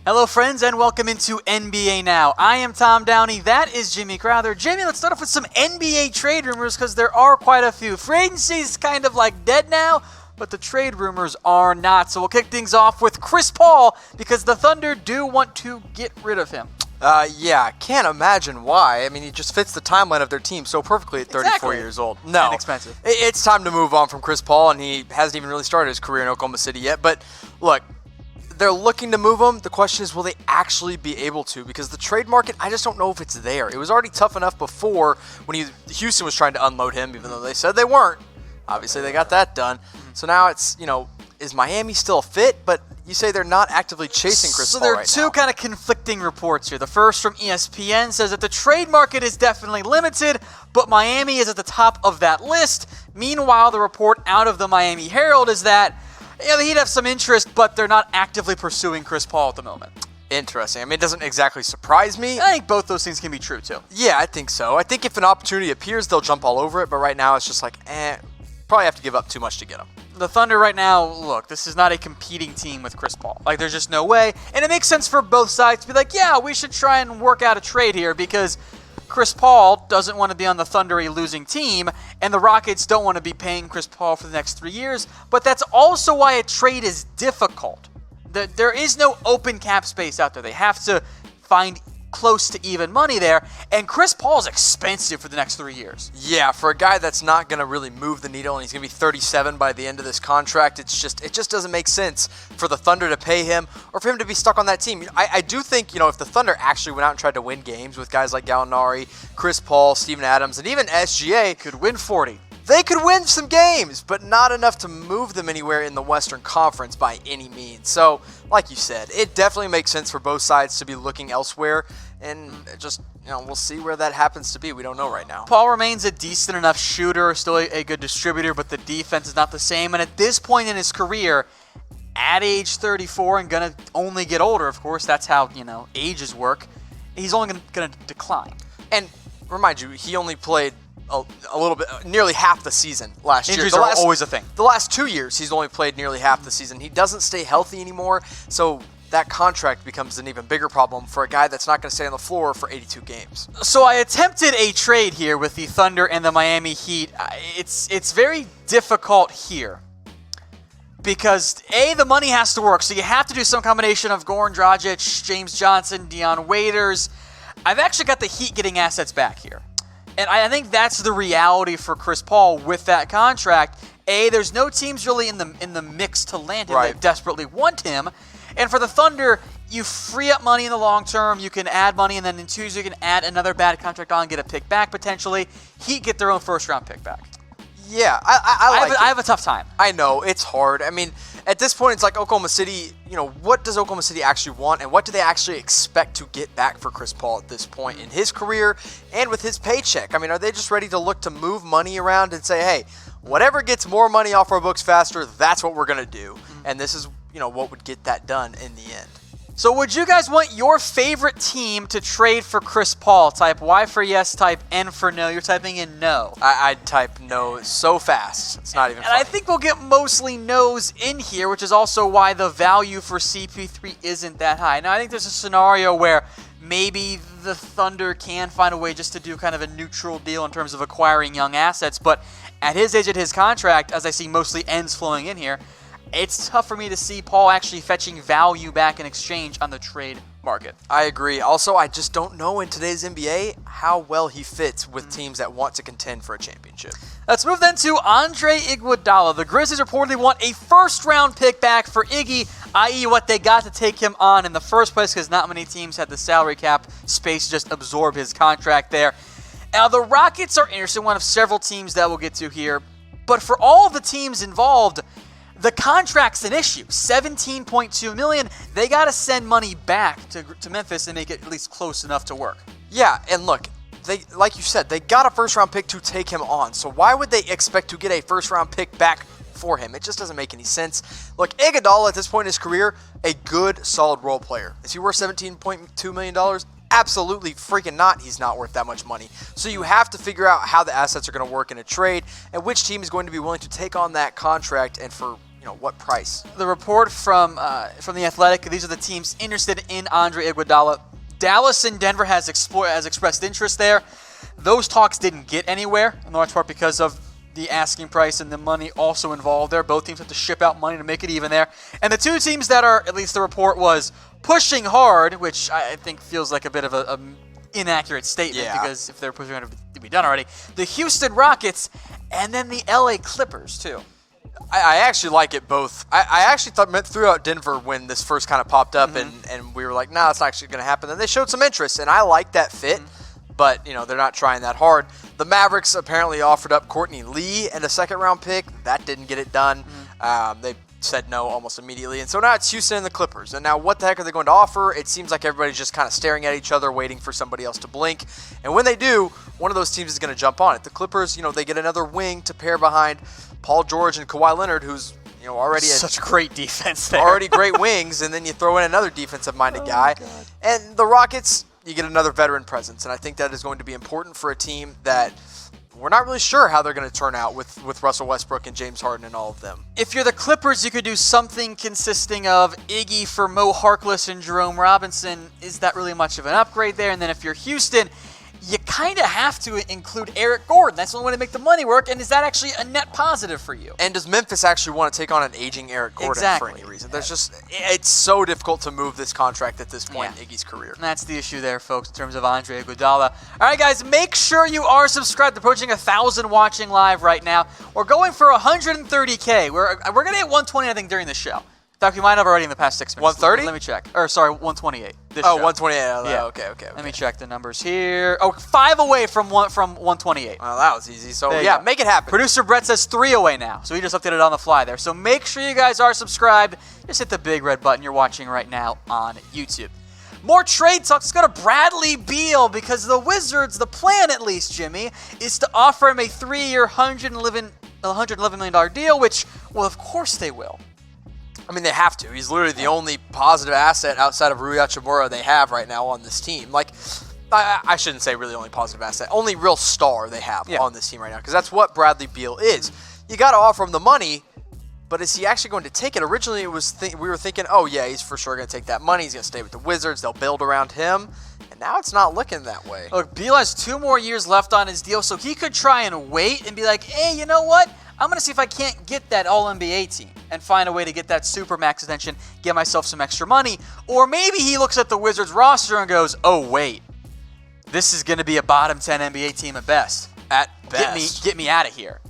Hello friends and welcome into NBA Now. I am Tom Downey, that is Jimmy Crowther. Jimmy, let's start off with some NBA trade rumors because there are quite a few. Free agency is kind of like dead now, but the trade rumors are not. So we'll kick things off with Chris Paul because the Thunder do want to get rid of him. Yeah, can't imagine why. I mean, he just fits the timeline of their team so perfectly at 34 years old. No, inexpensive. It's time to move on from Chris Paul, and he hasn't even really started his career in Oklahoma City yet. But look, they're looking to move him. The question is, will they actually be able to? Because the trade market, I just don't know if it's there. It was already tough enough before when Houston was trying to unload him, even though they said they weren't. Obviously, they got that done. So now it's, is Miami still fit? But you say they're not actively chasing Chris Paul right now. So there are two kind of conflicting reports here. The first from ESPN says that the trade market is definitely limited, but Miami is at the top of that list. Meanwhile, the report out of the Miami Herald is that he'd have some interest, but they're not actively pursuing Chris Paul at the moment. Interesting. I mean, it doesn't exactly surprise me. I think both those things can be true, too. Yeah, I think so. I think if an opportunity appears, they'll jump all over it, but right now it's just like, probably have to give up too much to get him. The Thunder right now, look, this is not a competing team with Chris Paul. Like, there's just no way. And it makes sense for both sides to be like, yeah, we should try and work out a trade here because Chris Paul doesn't want to be on the Thunder, a losing team, and the Rockets don't want to be paying Chris Paul for the next 3 years. But that's also why a trade is difficult. There is no open cap space out there. They have to find close to even money there, and Chris Paul's expensive for the next 3 years. Yeah, for a guy that's not going to really move the needle, and he's going to be 37 by the end of this contract, it just doesn't make sense for the Thunder to pay him or for him to be stuck on that team. I do think, if the Thunder actually went out and tried to win games with guys like Gallinari, Chris Paul, Steven Adams, and even SGA, could win 40. They could win some games, but not enough to move them anywhere in the Western Conference by any means. So, like you said, it definitely makes sense for both sides to be looking elsewhere, and just, we'll see where that happens to be. We don't know right now. Paul remains a decent enough shooter, still a good distributor, but the defense is not the same. And at this point in his career, at age 34 and going to only get older, of course, that's how, ages work, he's only going to decline. And remind you, he only played a little bit, nearly half the season last year. Injuries are always a thing. The last 2 years, he's only played nearly half the season. He doesn't stay healthy anymore, so that contract becomes an even bigger problem for a guy that's not going to stay on the floor for 82 games. So I attempted a trade here with the Thunder and the Miami Heat. It's very difficult here because, A, the money has to work, so you have to do some combination of Goran Dragic, James Johnson, Dion Waiters. I've actually got the Heat getting assets back here. And I think that's the reality for Chris Paul with that contract. A, there's no teams really in the mix to land him that desperately want him. And for the Thunder, you free up money in the long term. You can add money, and then in 2 years you can add another bad contract on and get a pick back potentially. Heat get their own first-round pick back. Yeah, I have a tough time. I know, it's hard. I mean, at this point, it's like Oklahoma City, what does Oklahoma City actually want, and what do they actually expect to get back for Chris Paul at this point in his career and with his paycheck? I mean, are they just ready to look to move money around and say, hey, whatever gets more money off our books faster, that's what we're going to do, and this is, what would get that done in the end? So would you guys want your favorite team to trade for Chris Paul? Type Y for yes, type N for no. You're typing in no. I'd type no so fast. It's not even funny. And I think we'll get mostly no's in here, which is also why the value for CP3 isn't that high. Now, I think there's a scenario where maybe the Thunder can find a way just to do kind of a neutral deal in terms of acquiring young assets. But at his age, at his contract, as I see mostly N's flowing in here, it's tough for me to see Paul actually fetching value back in exchange on the trade market. I agree. Also, I just don't know in today's NBA how well he fits with teams that want to contend for a championship. Let's move then to Andre Iguodala. The Grizzlies reportedly want a first-round pick back for Iggy, i.e. what they got to take him on in the first place because not many teams had the salary cap space to just absorb his contract there. Now, the Rockets are interested, one of several teams that we'll get to here. But for all of the teams involved, the contract's an issue. $17.2 million. They got to send money back to Memphis and make it at least close enough to work. Yeah, and look, like you said, they got a first-round pick to take him on. So why would they expect to get a first-round pick back for him? It just doesn't make any sense. Look, Iguodala at this point in his career, a good, solid role player. Is he worth $17.2 million? Absolutely freaking not. He's not worth that much money. So you have to figure out how the assets are going to work in a trade and which team is going to be willing to take on that contract and for what price? The report from The Athletic, these are the teams interested in Andre Iguodala. Dallas and Denver has expressed interest there. Those talks didn't get anywhere, in large part because of the asking price and the money also involved there. Both teams have to ship out money to make it even there. And the two teams that are, at least the report was, pushing hard, which I think feels like a bit of a inaccurate statement, because if they're pushing hard, it'd be done already. The Houston Rockets and then the LA Clippers, too. I actually like it both. I actually threw out Denver when this first kind of popped up, and we were like, nah, it's not actually going to happen. And they showed some interest, and I like that fit, but they're not trying that hard. The Mavericks apparently offered up Courtney Lee and a second-round pick. That didn't get it done. They said no almost immediately. And so now it's Houston and the Clippers. And now what the heck are they going to offer? It seems like everybody's just kind of staring at each other, waiting for somebody else to blink. And when they do, one of those teams is going to jump on it. The Clippers, they get another wing to pair behind Paul George and Kawhi Leonard, who's already such great defense there. Already great wings, and then you throw in another defensive-minded guy. And the Rockets, you get another veteran presence, and I think that is going to be important for a team that we're not really sure how they're going to turn out with Russell Westbrook and James Harden and all of them. If you're the Clippers, you could do something consisting of Iggy for Mo Harkless and Jerome Robinson. Is that really much of an upgrade there? And then if you're Houston, you kind of have to include Eric Gordon. That's the only way to make the money work. And is that actually a net positive for you? And does Memphis actually want to take on an aging Eric Gordon for any reason? It's so difficult to move this contract at this point in Iggy's career. And that's the issue there, folks, in terms of Andre Iguodala. All right, guys, make sure you are subscribed. Approaching 1,000 watching live right now. We're going for 130K. We're going to hit 120, I think, during the show. In fact, we might have already in the past 6 minutes. 130? Let me check. Or, sorry, 128. This show. 128. Yeah. Okay. Let me check the numbers here. 5 away from 128. Well, that was easy. So, make it happen. Producer Brett says 3 away now. So he just updated on the fly there. So make sure you guys are subscribed. Just hit the big red button you're watching right now on YouTube. More trade talk. Let's go to Bradley Beal, because the Wizards, the plan at least, Jimmy, is to offer him a 3-year, $111 million deal, which, well, of course they will. I mean, they have to. He's literally the only positive asset outside of Rui Hachimura they have right now on this team. Like, I shouldn't say really only positive asset. Only real star they have on this team right now, because that's what Bradley Beal is. You got to offer him the money, but is he actually going to take it? Originally, we were thinking, oh, yeah, he's for sure going to take that money. He's going to stay with the Wizards. They'll build around him. And now it's not looking that way. Look, Beal has 2 more years left on his deal, so he could try and wait and be like, hey, you know what? I'm going to see if I can't get that All-NBA team and find a way to get that Supermax extension, get myself some extra money. Or maybe he looks at the Wizards roster and goes, oh, wait, this is going to be a bottom 10 NBA team at best. Get me out of here.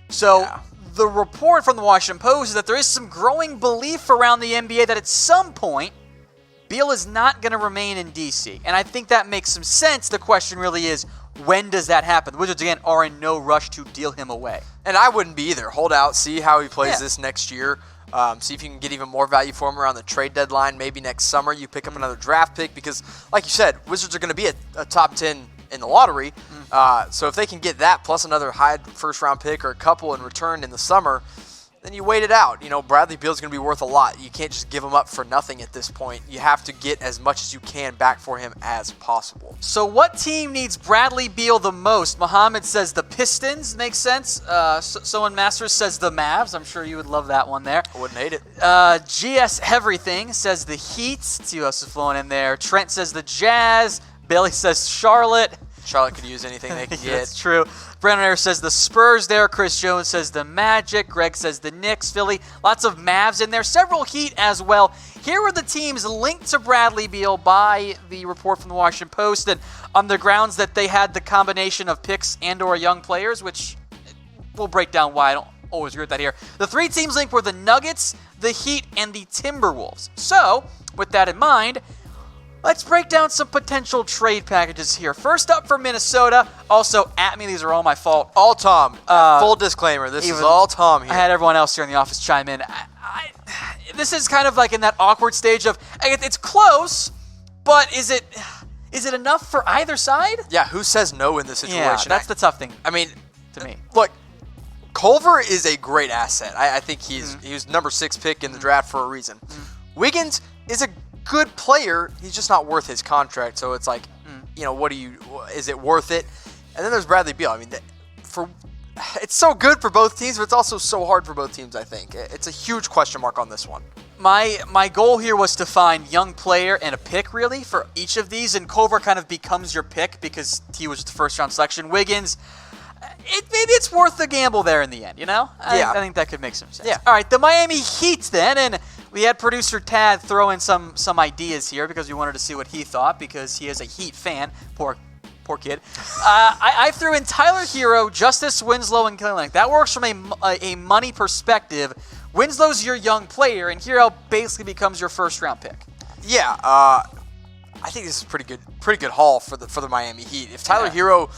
So the report from the Washington Post is that there is some growing belief around the NBA that at some point, Beal is not going to remain in D.C. And I think that makes some sense. The question really is, when does that happen? The Wizards, again, are in no rush to deal him away. And I wouldn't be either. Hold out, see how he plays this next year. See if you can get even more value for him around the trade deadline. Maybe next summer you pick up another draft pick, because, like you said, Wizards are going to be a top 10 in the lottery. So if they can get that plus another high first-round pick or a couple in return in the summer, then you wait it out. Bradley Beal's going to be worth a lot. You can't just give him up for nothing at this point. You have to get as much as you can back for him as possible. So what team needs Bradley Beal the most? Mohammed says the Pistons. Makes sense. Someone Masters says the Mavs. I'm sure you would love that one there. I wouldn't hate it. GS Everything says the Heat. Let's see who else is flowing in there. Trent says the Jazz. Bailey says Charlotte. Charlotte could use anything they can get. That's true. Brandon Ayers says the Spurs there. Chris Jones says the Magic. Greg says the Knicks. Philly. Lots of Mavs in there. Several Heat as well. Here are the teams linked to Bradley Beal by the report from the Washington Post, and on the grounds that they had the combination of picks and or young players, which we'll break down why I don't always agree with that here. The 3 teams linked were the Nuggets, the Heat, and the Timberwolves. So, with that in mind, let's break down some potential trade packages here. First up for Minnesota. Also, at me, these are all my fault. All Tom. Full disclaimer, this is all Tom here. I had everyone else here in the office chime in. This is kind of like in that awkward stage of, it's close, but is it enough for either side? Yeah, who says no in this situation? Yeah, that's the tough thing. I mean, to me. Look, Culver is a great asset. I think he was number 6 pick in the draft for a reason. Wiggins is a good player. He's just not worth his contract. So it's like, is it worth it? And then there's Bradley Beal. I mean, it's so good for both teams, but it's also so hard for both teams, I think. It's a huge question mark on this one. My goal here was to find young player and a pick, really, for each of these, and Culver kind of becomes your pick because he was the first-round selection. Wiggins, maybe it's worth the gamble there in the end, you know? I think that could make some sense. Yeah. All right, the Miami Heat then, and we had producer Tad throw in some ideas here because we wanted to see what he thought because he is a Heat fan. Poor kid. I threw in Tyler Hero, Justice Winslow, and Kelly Olynyk. That works from a money perspective. Winslow's your young player, and Hero basically becomes your first-round pick. Yeah, I think this is pretty good haul for the Miami Heat. If Tyler Hero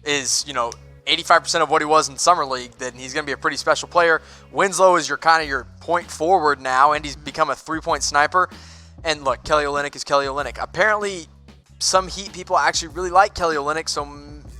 is 85% of what he was in Summer League, then he's going to be a pretty special player. Winslow is your point forward now, and he's become a three-point sniper. And look, Kelly Olynyk is Kelly Olynyk. Apparently, some Heat people actually really like Kelly Olynyk, so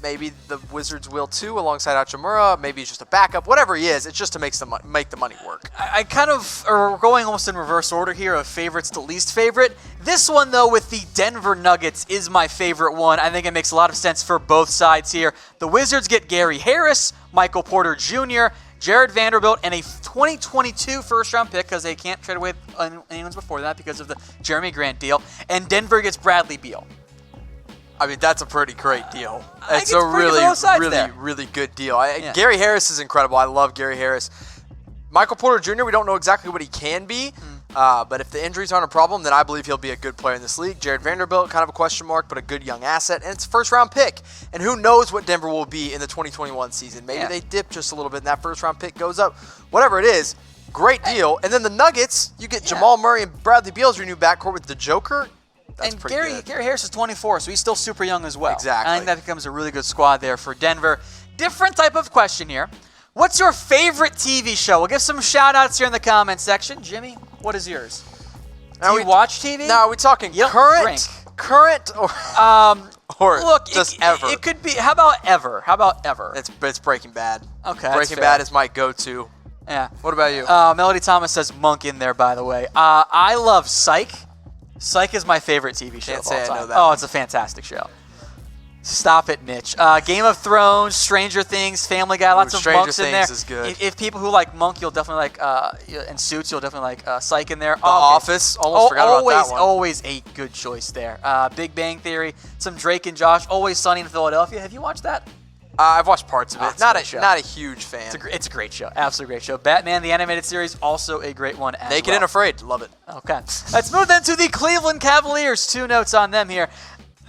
maybe the Wizards will too, alongside Hachimura. Maybe he's just a backup. Whatever he is, it's just to make the money work. I kind of are going almost in reverse order here of favorites to least favorite. This one, though, with the Denver Nuggets is my favorite one. I think it makes a lot of sense for both sides here. The Wizards get Gary Harris, Michael Porter Jr., Jared Vanderbilt, and a 2022 first-round pick because they can't trade away anyone's before that because of the Jeremy Grant deal. And Denver gets Bradley Beal. I mean, that's a pretty great deal. It's a really really good deal. Gary Harris is incredible. I love Gary Harris. Michael Porter Jr., we don't know exactly what he can be, but if the injuries aren't a problem, then I believe he'll be a good player in this league. Jared Vanderbilt, kind of a question mark, but a good young asset, and it's a first-round pick. And who knows what Denver will be in the 2021 season. Maybe they dip just a little bit, and that first-round pick goes up. Whatever it is, great deal. And then the Nuggets, you get Jamal Murray and Bradley Beal as your new backcourt with the Joker. That's and Gary Harris is 24, so he's still super young as well. Exactly. I think that becomes a really good squad there for Denver. Different type of question here. What's your favorite TV show? We'll give some shout-outs here in the comment section. Jimmy, what is yours? Do you watch TV? No, are we talking current or look, just ever? It could be. How about ever? It's Breaking Bad. Okay, Breaking Bad is my go-to. Yeah. What about you? Melody Thomas says Monk in there, by the way. I love Psych. Psych is my favorite TV show Can't of say all time. I know that. Oh, it's a fantastic show. Stop it, Mitch. Game of Thrones, Stranger Things, Family Guy, lots of monks in there. Stranger Things is good. If people who like Monk, you'll definitely like, and Suits, you'll definitely like Psych in there. The Office, almost forgot about that one. Always a good choice there. Big Bang Theory, some Drake and Josh, Always Sunny in Philadelphia. Have you watched that? I've watched parts of it. Not a huge fan. It's a great show. Absolutely great show. Batman, the animated series, also a great one as Naked and Afraid. Love it. Okay. Let's move then to the Cleveland Cavaliers. 2 notes on them here.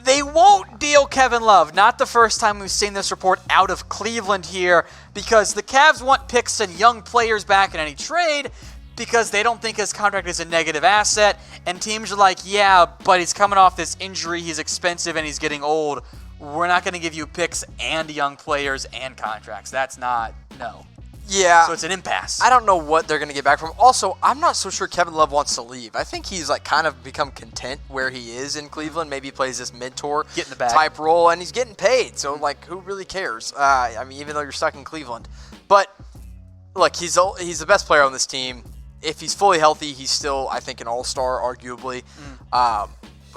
They won't deal Kevin Love. Not the first time we've seen this report out of Cleveland here because the Cavs want picks and young players back in any trade because they don't think his contract is a negative asset. And teams are like, yeah, but he's coming off this injury. He's expensive and he's getting old. We're not going to give you picks and young players and contracts. That's not, no. Yeah. So it's an impasse. I don't know what they're going to get back from. Also, I'm not so sure Kevin Love wants to leave. I think he's kind of become content where he is in Cleveland. Maybe he plays this mentor type role, and he's getting paid. So, who really cares? Even though you're stuck in Cleveland. But, look, he's the best player on this team. If he's fully healthy, he's still, I think, an all-star, arguably.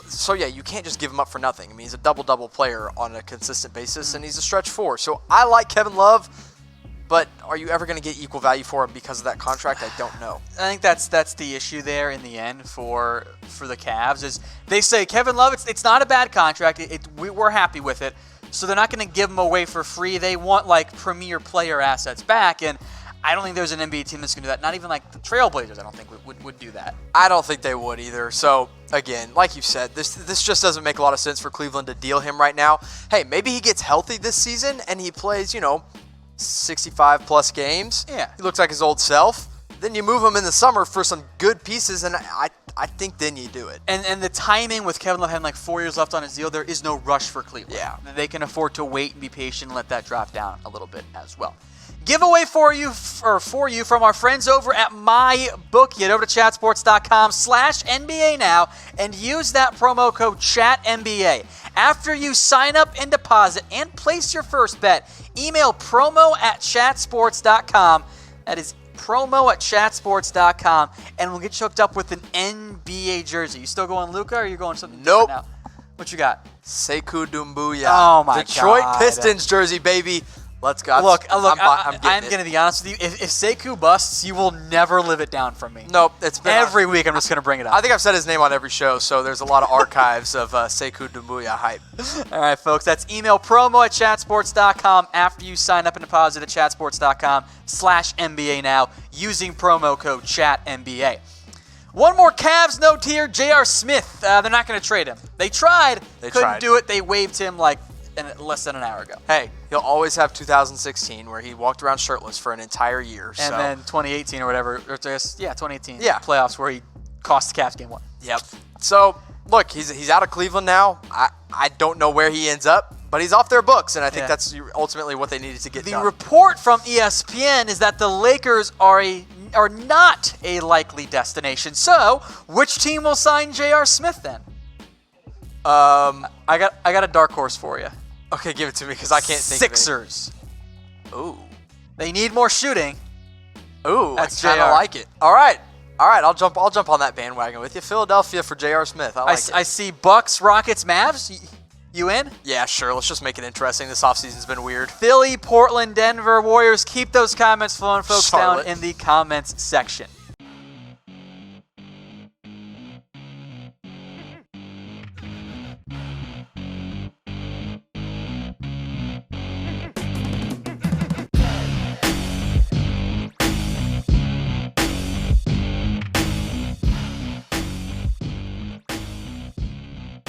So, yeah, you can't just give him up for nothing. I mean, he's a double-double player on a consistent basis, and he's a stretch 4. So I like Kevin Love, but are you ever going to get equal value for him because of that contract? I don't know. I think that's the issue there in the end for the Cavs is they say, Kevin Love, it's not a bad contract. We're happy with it. So they're not going to give him away for free. They want, premier player assets back, and I don't think there's an NBA team that's going to do that. Not even the Trailblazers, I don't think, would do that. I don't think they would either. So, again, like you said, this just doesn't make a lot of sense for Cleveland to deal him right now. Hey, maybe he gets healthy this season and he plays, 65-plus games. Yeah. He looks like his old self. Then you move him in the summer for some good pieces, and I think then you do it. And the timing with Kevin Love having 4 years left on his deal, there is no rush for Cleveland. Yeah. They can afford to wait and be patient and let that drop down a little bit as well. Giveaway for you from our friends over at MyBookie. Head over to chatsports.com/NBA now and use that promo code ChatNBA. After you sign up and deposit and place your first bet, email promo@chatsports.com. That is promo@chatsports.com, and we'll get you hooked up with an NBA jersey. You still going Luka, or are you going something Nope. different now? What you got? Sekou Doumbouya. Oh, my God. Detroit Pistons jersey, baby. Let's go. Look, I'm I'm going to be honest with you. If Sekou busts, you will never live it down from me. Nope, it's been every week. I'm just going to bring it up. I think I've said his name on every show, so there's a lot of archives of Sekou Doumbouya hype. All right, folks. That's email promo@chatsports.com after you sign up and deposit at chatsports.com/NBA now using promo code ChatNBA. One more Cavs note here. J.R. Smith. They're not going to trade him. They tried. Couldn't do it. They waived him like less than an hour ago. Hey, he'll always have 2016 where he walked around shirtless for an entire year. And then 2018 or whatever. 2018. Yeah. Playoffs where he cost the Cavs game 1. Yep. So, look, he's out of Cleveland now. I don't know where he ends up, but he's off their books, and I think that's ultimately what they needed to get done. The report from ESPN is that the Lakers are not a likely destination. So, which team will sign J.R. Smith then? I got a dark horse for you. Okay, give it to me because I can't think of it. Sixers. Ooh. They need more shooting. Ooh, that's I kind of JR. like it. All right, I'll jump on that bandwagon with you. Philadelphia for J.R. Smith. I like it. I see Bucks, Rockets, Mavs. You in? Yeah, sure. Let's just make it interesting. This offseason's been weird. Philly, Portland, Denver, Warriors. Keep those comments flowing, folks, Charlotte. down in the comments section.